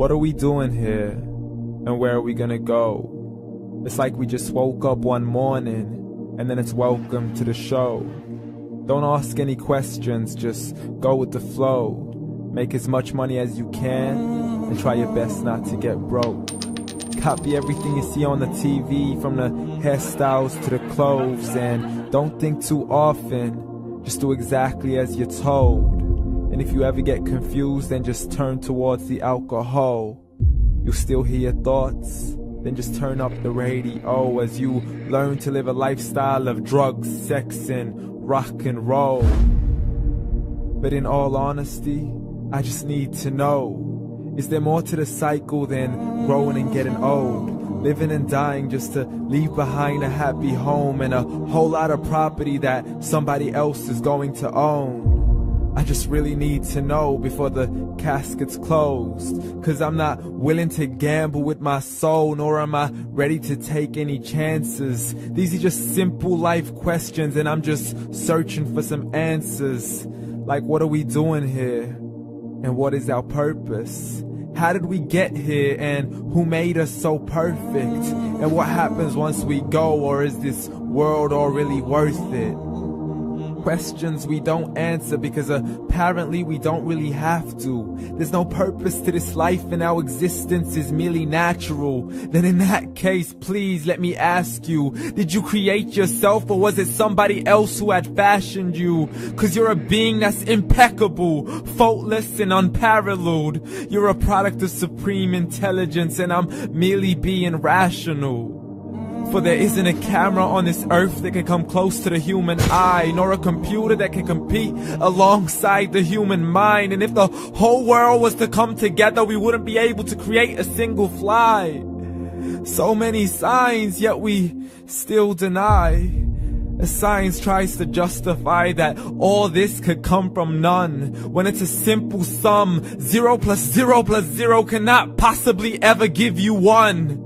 What are we doing here? And where are we gonna go? It's like we just woke up one morning, and then it's welcome to the show. Don't ask any questions, just go with the flow. Make as much money as you can, and try your best not to get broke. Copy everything you see on the TV, from the hairstyles to the clothes, and don't think too often, just do exactly as you're told. And if you ever get confused, then just turn towards the alcohol. You'll still hear your thoughts, then just turn up the radio as you learn to live a lifestyle of drugs, sex, and rock and roll. But in all honesty, I just need to know, is there more to the cycle than growing and getting old? Living and dying just to leave behind a happy home and a whole lot of property that somebody else is going to own. I just really need to know before the casket's closed, 'cause I'm not willing to gamble with my soul, nor am I ready to take any chances. These are just simple life questions, and I'm just searching for some answers. Like, what are we doing here? And what is our purpose? How did we get here, and who made us so perfect? And what happens once we go, or is this world all really worth it? Questions we don't answer because apparently we don't really have to. There's no purpose to this life and our existence is merely natural. Then in that case, please let me ask you, did you create yourself, or was it somebody else who had fashioned you? 'Cause you're a being that's impeccable, faultless and unparalleled. You're a product of supreme intelligence, and I'm merely being rational. For there isn't a camera on this earth that can come close to the human eye, nor a computer that can compete alongside the human mind. And if the whole world was to come together, we wouldn't be able to create a single fly. So many signs, yet we still deny. As science tries to justify that all this could come from none, when it's a simple sum. 0 plus 0 plus 0 cannot possibly ever give you 1.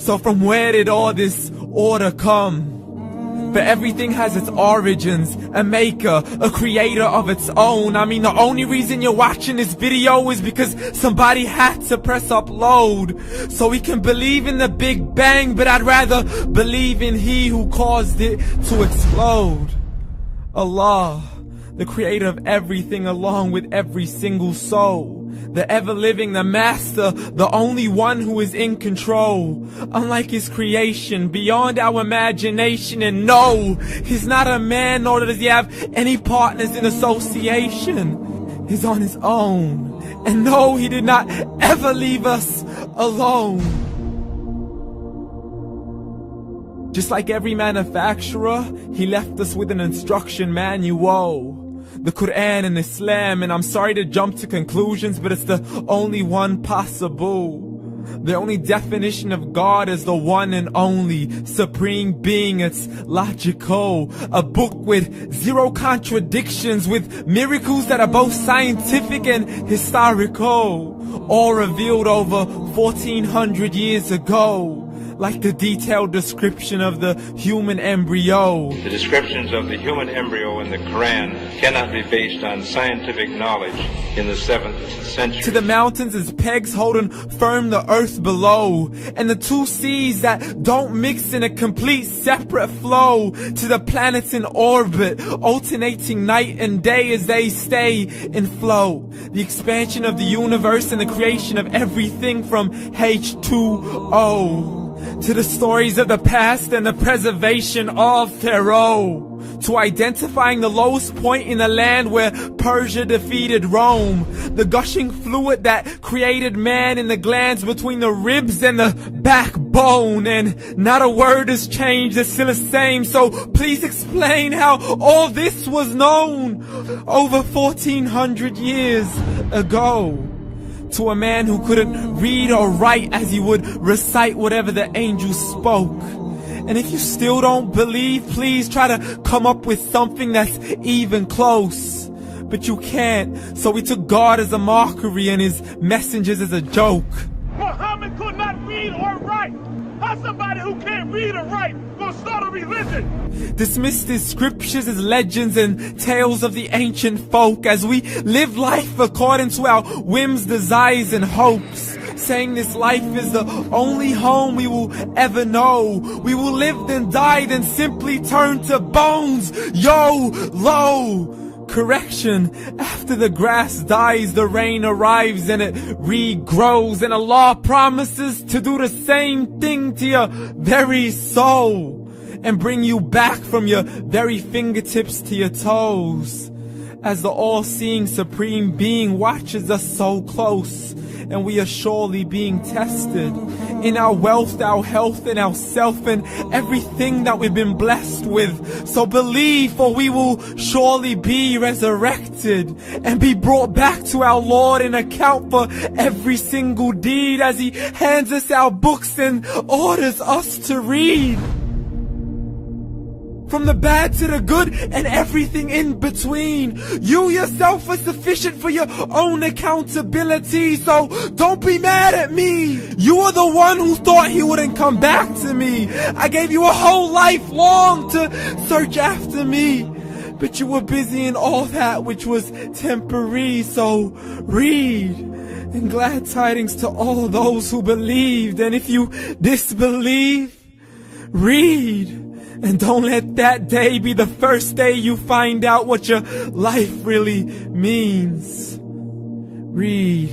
So from where did all this order come? For everything has its origins, a maker, a creator of its own. I mean, the only reason you're watching this video is because somebody had to press upload. So we can believe in the Big Bang, but I'd rather believe in He who caused it to explode. Allah, the creator of everything along with every single soul. The ever-living, the master, the only one who is in control. Unlike his creation, beyond our imagination. And no, he's not a man, nor does he have any partners in association. He's on his own. And no, he did not ever leave us alone. Just like every manufacturer, he left us with an instruction manual. The Quran and Islam, and I'm sorry to jump to conclusions, but it's the only one possible. The only definition of God is the one and only supreme being. It's logical. A book with 0 contradictions, with miracles that are both scientific and historical, all revealed over 1400 years ago. Like the detailed description of the human embryo. The descriptions of the human embryo in the Quran cannot be based on scientific knowledge in the 7th century. To the mountains as pegs holding firm the earth below, and the 2 seas that don't mix in a complete separate flow. To the planets in orbit, alternating night and day as they stay in flow. The expansion of the universe and the creation of everything from H2O. To the stories of the past and the preservation of Pharaoh. To identifying the lowest point in the land where Persia defeated Rome. The gushing fluid that created man in the glands between the ribs and the backbone. And not a word has changed, it's still the same. So please explain how all this was known over 1400 years ago. To a man who couldn't read or write, as he would recite whatever the angels spoke. And if you still don't believe, please try to come up with something that's even close. But you can't, so we took God as a mockery and his messengers as a joke. Muhammad could not read or write. How somebody who can't read or write gonna start a religion? Dismissed his scriptures as legends and tales of the ancient folk, as we live life according to our whims, desires, and hopes. saying this life is the only home we will ever know. We will live then die, then simply turn to bones. YOLO! Correction, after the grass dies, the rain arrives and it regrows, and Allah promises to do the same thing to your very soul and bring you back from your very fingertips to your toes, as the all-seeing supreme being watches us so close, and we are surely being tested in our wealth, our health, and our self, and everything that we've been blessed with. So believe, for we will surely be resurrected and be brought back to our Lord and account for every single deed, as He hands us our books and orders us to read. From the bad to the good and everything in between. You yourself are sufficient for your own accountability, so don't be mad at me. You are the one who thought He wouldn't come back to me. I gave you a whole life long to search after me, but you were busy in all that which was temporary. So read, and glad tidings to all those who believed. And if you disbelieve, read. And don't let that day be the first day you find out what your life really means. Read.